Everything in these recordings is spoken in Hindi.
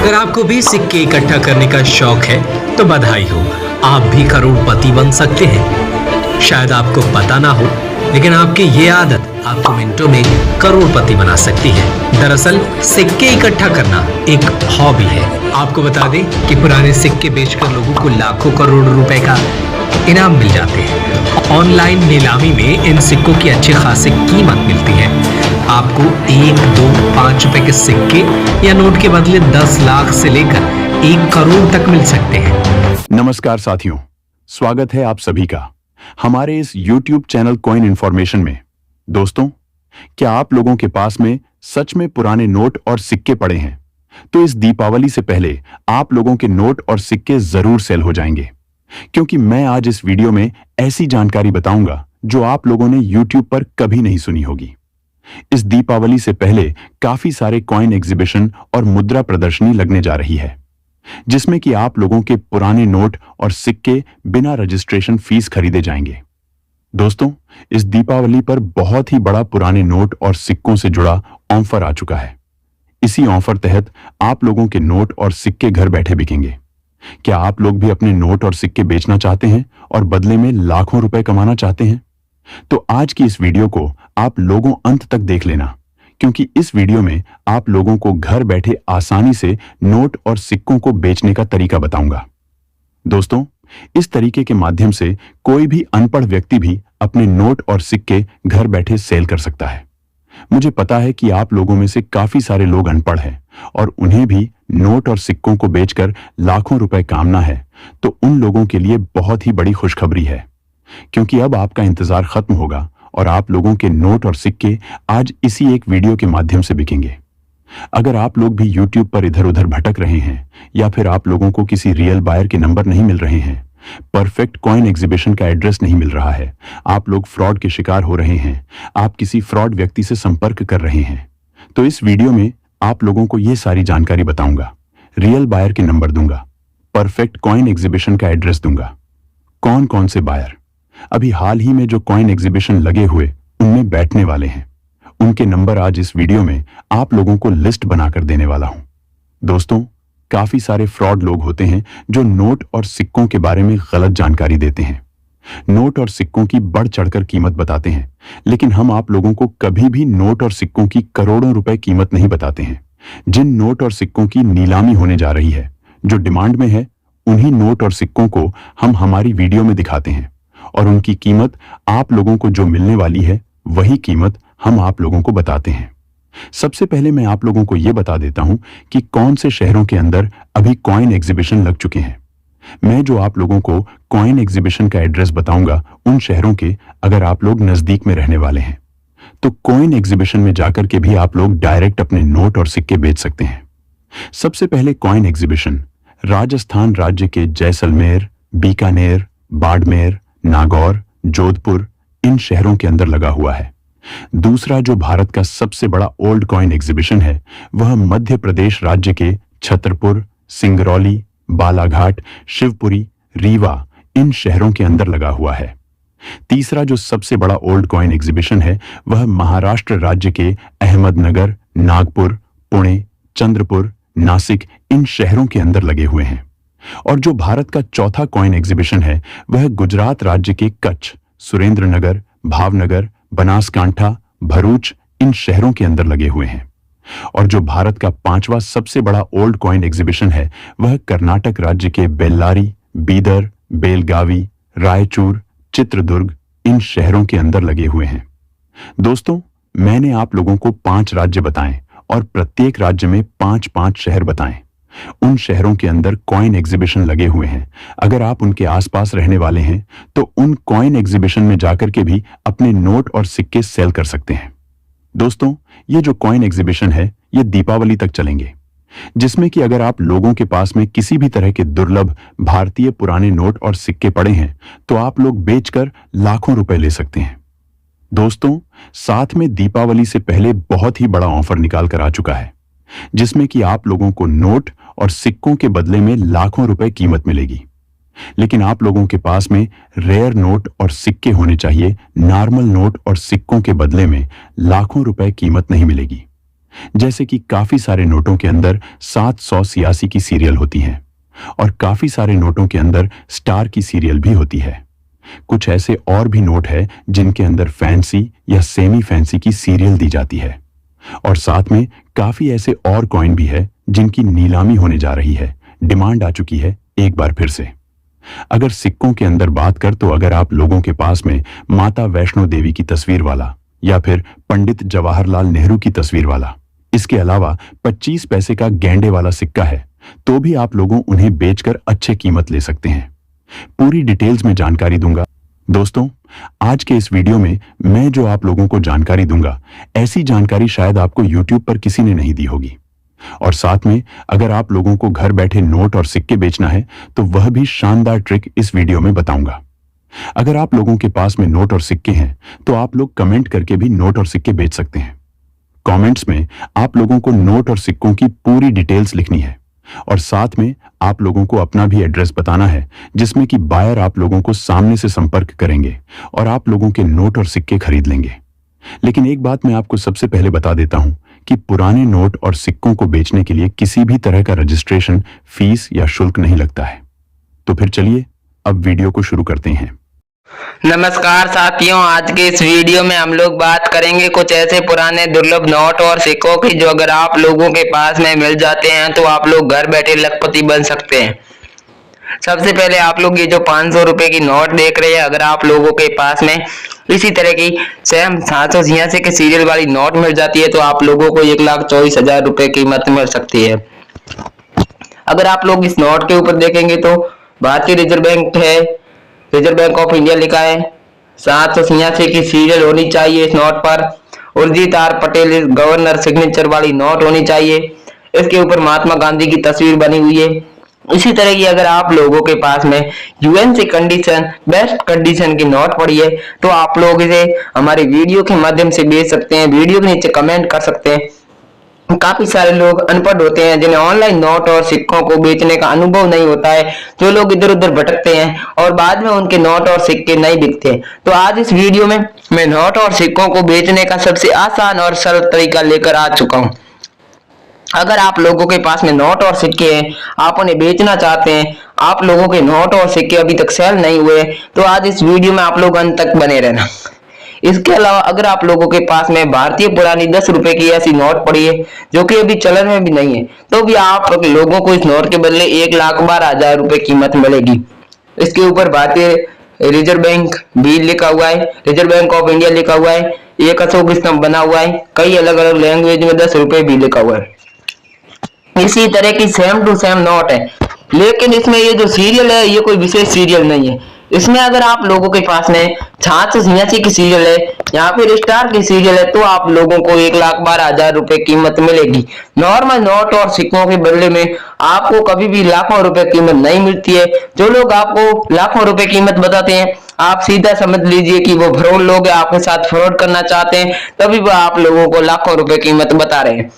अगर आपको भी सिक्के इकट्ठा करने का शौक है तो बधाई हो, आप भी करोड़पति बन सकते हैं। शायद आपको पता ना हो, लेकिन आपकी ये आदत आपको मिनटों में करोड़पति बना सकती है। दरअसल सिक्के इकट्ठा करना एक हॉबी है। आपको बता दें कि पुराने सिक्के बेचकर लोगों को लाखों करोड़ रुपए का इनाम मिल जाते हैं। ऑनलाइन नीलामी में इन सिक्कों की अच्छी खासी कीमत मिलती है। आपको 1, 2, 5 रुपए के सिक्के या नोट के बदले 10 लाख से लेकर 1 करोड़ तक मिल सकते हैं। नमस्कार साथियों, स्वागत है आप सभी का हमारे इस YouTube चैनल कॉइन इन्फॉर्मेशन में। दोस्तों, क्या आप लोगों के पास में सच में पुराने नोट और सिक्के पड़े हैं? तो इस दीपावली से पहले आप लोगों के नोट और सिक्के जरूर सेल हो जाएंगे, क्योंकि मैं आज इस वीडियो में ऐसी जानकारी बताऊंगा जो आप लोगों ने YouTube पर कभी नहीं सुनी होगी। इस दीपावली से पहले काफी सारे कॉइन एग्जीबिशन और मुद्रा प्रदर्शनी लगने जा रही है, जिसमें कि आप लोगों के पुराने नोट और सिक्के बिना रजिस्ट्रेशन फीस खरीदे जाएंगे। दोस्तों, इस दीपावली पर बहुत ही बड़ा पुराने नोट और सिक्कों से जुड़ा ऑफर आ चुका है। इसी ऑफर तहत आप लोगों के नोट और सिक्के घर बैठे बिकेंगे। क्या आप लोग भी अपने नोट और सिक्के बेचना चाहते हैं और बदले में लाखों रुपए कमाना चाहते हैं? तो आज की इस वीडियो को आप लोगों अंत तक देख लेना, क्योंकि इस वीडियो में आप लोगों को घर बैठे आसानी से नोट और सिक्कों को बेचने का तरीका बताऊंगा। दोस्तों, इस तरीके के माध्यम से कोई भी अनपढ़ व्यक्ति भी अपने नोट और सिक्के घर बैठे सेल कर सकता है। मुझे पता है कि आप लोगों में से काफी सारे लोग अनपढ़ हैं और उन्हें भी नोट और सिक्कों को बेचकर लाखों रुपए कामना है, तो उन लोगों के लिए बहुत ही बड़ी खुशखबरी है, क्योंकि अब आपका इंतजार खत्म होगा और आप लोगों के नोट और सिक्के आज इसी एक वीडियो के माध्यम से बिकेंगे। अगर आप लोग भी YouTube पर इधर उधर भटक रहे हैं या फिर आप लोगों को किसी रियल बायर के नंबर नहीं मिल रहे हैं, परफेक्ट कॉइन एग्जीबिशन का एड्रेस नहीं मिल रहा है, आप लोग फ्रॉड के शिकार हो रहे हैं, आप किसी फ्रॉड व्यक्ति से संपर्क कर रहे हैं, तो इस वीडियो में आप लोगों को यह सारी जानकारी बताऊंगा। रियल बायर के नंबर दूंगा, परफेक्ट कॉइन एग्जीबिशन का एड्रेस दूंगा, कौन कौन से बायर अभी हाल ही में जो कॉइन एग्जीबिशन लगे हुए उनमें बैठने वाले हैं, उनके नंबर आज इस वीडियो में आप लोगों को लिस्ट बनाकर देने वाला हूं। दोस्तों, काफी सारे फ्रॉड लोग होते हैं जो नोट और सिक्कों के बारे में गलत जानकारी देते हैं। नोट और सिक्कों की बढ़ चढ़कर कीमत बताते हैं, लेकिन हम आप लोगों को कभी भी नोट और सिक्कों की करोड़ों रुपए कीमत नहीं बताते हैं। जिन नोट और सिक्कों की नीलामी होने जा रही है, जो डिमांड में है, उन्हीं नोट और सिक्कों को हम हमारी वीडियो में दिखाते हैं और उनकी कीमत आप लोगों को जो मिलने वाली है वही कीमत हम आप लोगों को बताते हैं। सबसे पहले मैं आप लोगों को यह बता देता हूं कि कौन से शहरों के अंदर अभी कॉइन एग्जीबिशन लग चुके हैं। मैं जो आप लोगों को कॉइन एग्जीबिशन का एड्रेस बताऊंगा, उन शहरों के अगर आप लोग नजदीक में रहने वाले हैं तो कॉइन एग्जीबिशन में जाकर के भी आप लोग डायरेक्ट अपने नोट और सिक्के बेच सकते हैं। सबसे पहले कॉइन एग्जीबिशन राजस्थान राज्य के जैसलमेर, बीकानेर, बाड़मेर, नागौर, जोधपुर, इन शहरों के अंदर लगा हुआ है। दूसरा जो भारत का सबसे बड़ा ओल्ड कॉइन एग्जीबिशन है, वह मध्य प्रदेश राज्य के छतरपुर, सिंगरौली, बालाघाट, शिवपुरी, रीवा, इन शहरों के अंदर लगा हुआ है। तीसरा जो सबसे बड़ा ओल्ड कॉइन एग्जीबिशन है, वह महाराष्ट्र राज्य के अहमदनगर, नागपुर, पुणे, चंद्रपुर, नासिक, इन शहरों के अंदर लगे हुए हैं। और जो भारत का चौथा कॉइन एग्जीबिशन है, वह गुजरात राज्य के कच्छ, सुरेंद्रनगर, भावनगर, बनासकांठा, भरूच, इन शहरों के अंदर लगे हुए हैं। और जो भारत का पांचवा सबसे बड़ा ओल्ड कॉइन एग्जीबिशन है, वह कर्नाटक राज्य के बेल्लारी, बीदर, बेलगावी, रायचूर, चित्रदुर्ग, इन शहरों के अंदर लगे हुए हैं। दोस्तों, मैंने आप लोगों को 5 राज्य बताएं और प्रत्येक राज्य में 5-5 शहर बताएं। उन शहरों के अंदर कॉइन एग्जीबिशन लगे हुए हैं। अगर आप उनके आसपास रहने वाले हैं तो उन कॉइन एग्जीबिशन में जाकर के भी अपने नोट और सिक्के सेल कर सकते हैं। दोस्तों, ये जो कॉइन एग्जीबिशन है, ये दीपावली तक चलेंगे, जिसमें कि अगर आप लोगों के पास में किसी भी तरह के दुर्लभ भारतीय पुराने नोट और सिक्के पड़े हैं तो आप लोग बेचकर लाखों रुपए ले सकते हैं। दोस्तों, साथ में दीपावली से पहले बहुत ही बड़ा ऑफर निकाल कर आ चुका है, जिसमें कि आप लोगों को नोट और सिक्कों के बदले में लाखों रुपए कीमत मिलेगी। लेकिन आप लोगों के पास में रेयर नोट और सिक्के होने चाहिए, नॉर्मल नोट और सिक्कों के बदले में लाखों रुपए कीमत नहीं मिलेगी। जैसे कि काफी सारे नोटों के अंदर 786 की सीरियल होती हैं और काफी सारे नोटों के अंदर स्टार की सीरियल भी होती है। कुछ ऐसे और भी नोट है जिनके अंदर फैंसी या सेमी फैंसी की सीरियल दी जाती है और साथ में काफी ऐसे और कॉइन भी है जिनकी नीलामी होने जा रही है, डिमांड आ चुकी है एक बार फिर से। अगर सिक्कों के अंदर बात कर तो अगर आप लोगों के पास में माता वैष्णो देवी की तस्वीर वाला या फिर पंडित जवाहरलाल नेहरू की तस्वीर वाला, इसके अलावा 25 पैसे का गेंडे वाला सिक्का है तो भी आप लोगों उन्हें बेचकर अच्छे कीमत ले सकते हैं। पूरी डिटेल्स में जानकारी दूंगा। दोस्तों, आज के इस वीडियो में मैं जो आप लोगों को जानकारी दूंगा, ऐसी जानकारी शायद आपको YouTube पर किसी ने नहीं दी होगी। और साथ में अगर आप लोगों को घर बैठे नोट और सिक्के बेचना है तो वह भी शानदार ट्रिक इस वीडियो में बताऊंगा। अगर आप लोगों के पास में नोट और सिक्के हैं तो आप लोग कमेंट करके भी नोट और सिक्के बेच सकते हैं। कमेंट्स में आप लोगों को नोट और सिक्कों की पूरी डिटेल्स लिखनी है और साथ में आप लोगों को अपना भी एड्रेस बताना है जिसमें कि बायर आप लोगों को सामने से संपर्क करेंगे और आप लोगों के नोट और सिक्के खरीद लेंगे। लेकिन एक बात मैं आपको सबसे पहले बता देता हूं कि पुराने नोट और सिक्कों को बेचने के लिए किसी भी तरह का रजिस्ट्रेशन, फीस या शुल्क नहीं लगता है। तो फिर चलिए अब वीडियो को शुरू करते हैं। नमस्कार साथियों, आज के इस वीडियो में हम लोग बात करेंगे कुछ ऐसे पुराने दुर्लभ नोट और सिक्कों की जो अगर आप लोगों के पास में मिल जाते हैं तो आप लोग घर बैठे लखपति बन सकते हैं। सबसे पहले आप लोग ये जो 500 रुपए की नोट देख रहे हैं, अगर आप लोगों के पास में इसी तरह की सेम 786 के सीरियल वाली नोट मिल जाती है तो आप लोगों को 1,24,000 रुपए कीमत मिल सकती है। अगर आप लोग इस नोट के ऊपर देखेंगे तो भारतीय रिजर्व बैंक है, रिजर्व बैंक ऑफ इंडिया लिखा है, 786 की सीरियल होनी चाहिए इस नोट पर, Urjit R Patel governor signature वाली नोट होनी चाहिए, इसके ऊपर महात्मा गांधी की तस्वीर बनी हुई है। इसी तरह की अगर आप लोगों के पास में यूएनसी कंडीशन, बेस्ट कंडीशन की नोट पड़ी है तो आप लोग इसे हमारे वीडियो के माध्यम से बेच सकते हैं। वीडियो के नीचे कमेंट कर सकते हैं। काफी सारे लोग अनपढ़ होते हैं जिन्हें ऑनलाइन नोट और सिक्कों को बेचने का अनुभव नहीं होता है, जो लोग इधर उधर भटकते हैं और बाद में उनके नोट और सिक्के नहीं बिकते। तो आज इस वीडियो में मैं नोट और सिक्कों को बेचने का सबसे आसान और सरल तरीका लेकर आ चुका हूं। अगर आप लोगों के पास में नोट और सिक्के हैं, आप उन्हें बेचना चाहते हैं, आप लोगों के नोट और सिक्के अभी तक सेल नहीं हुए तो आज इस वीडियो में आप लोग अंत तक बने रहना। इसके अलावा अगर आप लोगों के पास में भारतीय पुरानी 10 रुपए की ऐसी नोट पड़ी है जो कि अभी चलन में भी नहीं है तो भी आप लोगों को इस नोट के बदले 1,12,000 रुपए कीमत मिलेगी। इसके ऊपर भारतीय रिजर्व बैंक भी लिखा हुआ है, रिजर्व बैंक ऑफ इंडिया लिखा हुआ है, एक अशोक स्तंभ बना हुआ है, कई अलग अलग लैंग्वेज में 10 रुपए भी लिखा हुआ है। इसी तरह की सेम टू सेम नोट है, लेकिन इसमें ये जो सीरियल है ये कोई विशेष सीरियल नहीं है। इसमें अगर आप लोगों के पास में 786 की सीरियल है या फिर स्टार की सीरियल है तो आप लोगों को 1,12,000 रुपए कीमत मिलेगी। नॉर्मल नोट और सिक्कों के बदले में आपको कभी भी लाखों रुपए कीमत नहीं मिलती है। जो लोग आपको लाखों रुपए कीमत बताते हैं आप सीधा समझ लीजिए कि वो फ्रॉड लोग हैं, आपके साथ फ्रॉड करना चाहते हैं, तभी वो आप लोगों को लाखों रुपए कीमत बता रहे हैं।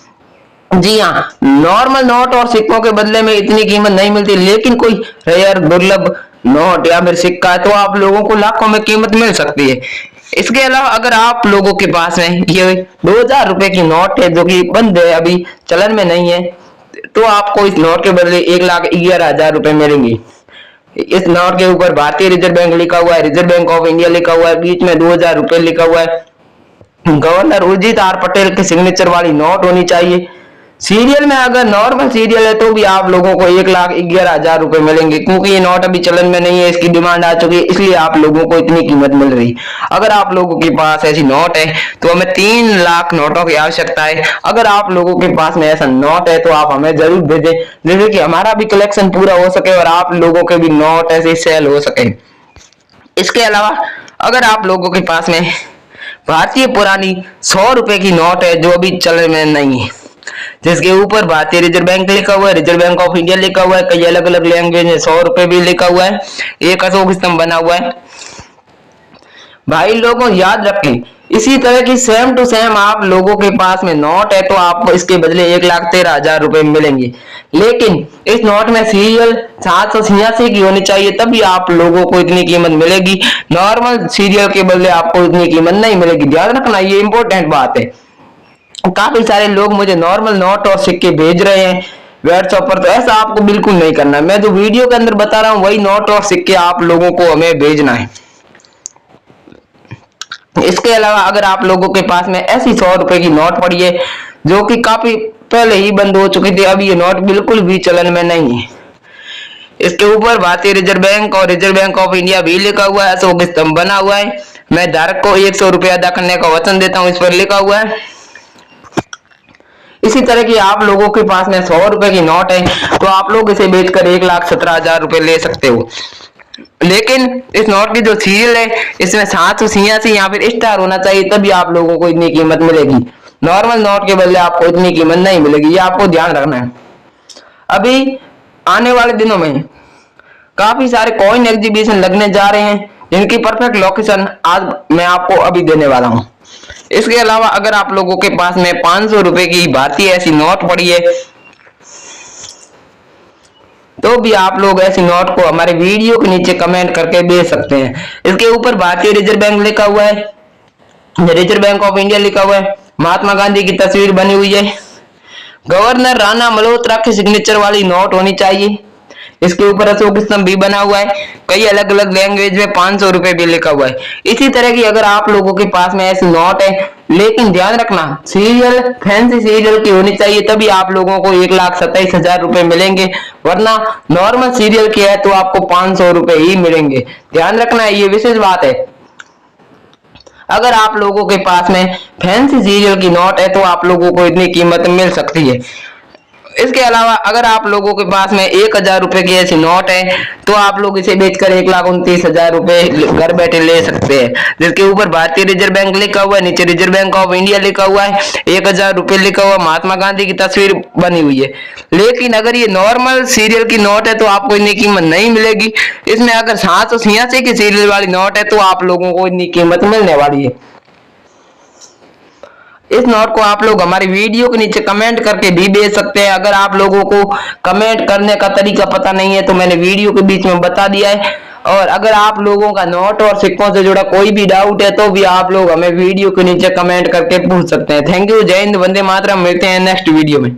जी हाँ, नॉर्मल नोट और सिक्कों के बदले में इतनी कीमत नहीं मिलती, लेकिन कोई रेयर दुर्लभ नोट या फिर सिक्का है तो आप लोगों को लाखों में कीमत मिल सकती है। इसके अलावा अगर आप लोगों के पास में ये 2,000 रुपए की नोट है जो कि बंद है, अभी चलन में नहीं है, तो आपको इस नोट के बदले 1,11,000 रुपए मिलेंगे। इस नोट के ऊपर भारतीय रिजर्व बैंक लिखा हुआ है, रिजर्व बैंक ऑफ इंडिया लिखा हुआ है, बीच में 2,000 रुपए लिखा हुआ है, गवर्नर उर्जित आर पटेल के सिग्नेचर वाली नोट होनी चाहिए। सीरियल में अगर नॉर्मल सीरियल है तो भी आप लोगों को 1,11,000 रुपए मिलेंगे, क्योंकि ये नोट अभी चलन में नहीं है, इसकी डिमांड आ चुकी है, इसलिए आप लोगों को इतनी कीमत मिल रही। अगर आप लोगों के पास ऐसी नोट है तो हमें 3 लाख नोटों की आवश्यकता है। अगर आप लोगों के पास में ऐसा नोट है तो आप हमें जरूर भेजें, जिससे कि हमारा भी कलेक्शन पूरा हो सके और आप लोगों के भी नोट ऐसे सेल हो सके। इसके अलावा अगर आप लोगों के पास में भारतीय पुरानी 100 रुपए की नोट है जो अभी चलन में नहीं है, जिसके ऊपर भारतीय रिजर्व बैंक लिखा हुआ है, रिजर्व बैंक ऑफ इंडिया लिखा हुआ है, कई अलग अलग लैंग्वेज में 100 रुपए भी लिखा हुआ है, एक अशोक स्तंभ बना हुआ है। भाई लोगों याद रखें, इसी तरह की सेम टू सेम आप लोगों के पास में नोट है तो आपको इसके बदले 1,13,000 रुपए मिलेंगे, लेकिन इस नोट में सीरियल 786 की होनी चाहिए तभी आप लोगों को इतनी कीमत मिलेगी। नॉर्मल सीरियल के बदले आपको इतनी कीमत नहीं मिलेगी, ध्यान रखना, ये इंपॉर्टेंट बात है। काफी सारे लोग मुझे नॉर्मल नोट और सिक्के भेज रहे हैं व्हाट्सएप पर, तो ऐसा आपको बिल्कुल नहीं करना। मैं जो वीडियो के अंदर बता रहा हूँ वही नोट और सिक्के आप लोगों को हमें भेजना है। इसके अलावा अगर आप लोगों के पास में ऐसी 100 रुपए की नोट पड़ी है जो कि काफी पहले ही बंद हो चुकी थी, अब ये नोट बिल्कुल भी चलन में नहीं है, इसके ऊपर भारतीय रिजर्व बैंक और रिजर्व बैंक ऑफ इंडिया भी लिखा हुआ है, अशोक स्तंभ बना हुआ है, मैं धारक को 100 रुपया अदा करने का वचन देता हूँ, इस पर लिखा हुआ है। इसी तरह की आप लोगों के पास में 100 रुपए की नोट है तो आप लोग इसे बेचकर 1,17,000 रुपए ले सकते हो। लेकिन इस नोट की जो सीरियल है इसमें 786 या फिर स्टार होना चाहिए, तभी आप लोगों को इतनी कीमत मिलेगी। नॉर्मल नोट के बदले आपको इतनी कीमत नहीं मिलेगी, ये आपको ध्यान रखना है। अभी आने वाले दिनों में काफी सारे कॉइन एग्जीबिशन लगने जा रहे हैं जिनकी परफेक्ट लोकेशन आज मैं आपको अभी देने वाला हूं। इसके अलावा अगर आप लोगों के पास में 500 रुपए की भारतीय ऐसी नोट पड़ी है तो भी आप लोग ऐसी नोट को हमारे वीडियो के नीचे कमेंट करके भेज सकते हैं। इसके ऊपर भारतीय रिजर्व बैंक लिखा हुआ है, रिजर्व बैंक ऑफ इंडिया लिखा हुआ है, महात्मा गांधी की तस्वीर बनी हुई है, गवर्नर राणा मल्होत्रा के सिग्नेचर वाली नोट होनी चाहिए, इसके ऊपर अशोक स्तंभ भी बना हुआ है, कई अलग अलग लैंग्वेज में 500 रुपए भी लिखा हुआ है। इसी तरह की अगर आप लोगों के पास में ऐसी नोट है, लेकिन ध्यान रखना सीरियल फैंसी सीरियल की होनी चाहिए, तभी आप लोगों को 1,27,000 रुपए मिलेंगे, वरना नॉर्मल सीरियल की है तो आपको 500 रुपए ही मिलेंगे। ध्यान रखना है, ये विशेष बात है। अगर आप लोगों के पास में फैंसी सीरियल की नोट है तो आप लोगों को इतनी कीमत मिल सकती है। इसके अलावा अगर आप लोगों के पास में 1,000 रुपए की ऐसी नोट है तो आप लोग इसे बेचकर 1,29,000 रुपए घर बैठे ले सकते हैं, जिसके ऊपर भारतीय रिजर्व बैंक लिखा हुआ है, नीचे रिजर्व बैंक ऑफ इंडिया लिखा हुआ है, 1,000 रुपए लिखा हुआ, महात्मा गांधी की तस्वीर बनी हुई है। लेकिन अगर ये नॉर्मल सीरियल की नोट है तो आपको इतनी कीमत नहीं मिलेगी। इसमें अगर 786 की सीरियल वाली नोट है तो आप लोगों को इतनी कीमत मिलने वाली है। इस नोट को आप लोग हमारी वीडियो के नीचे कमेंट करके भी भेज सकते हैं। अगर आप लोगों को कमेंट करने का तरीका पता नहीं है तो मैंने वीडियो के बीच में बता दिया है। और अगर आप लोगों का नोट और सिक्कों से जुड़ा कोई भी डाउट है तो भी आप लोग हमें वीडियो के नीचे कमेंट करके पूछ सकते हैं। थैंक यू, जय हिंद, वंदे मातरम। मिलते हैं नेक्स्ट वीडियो में।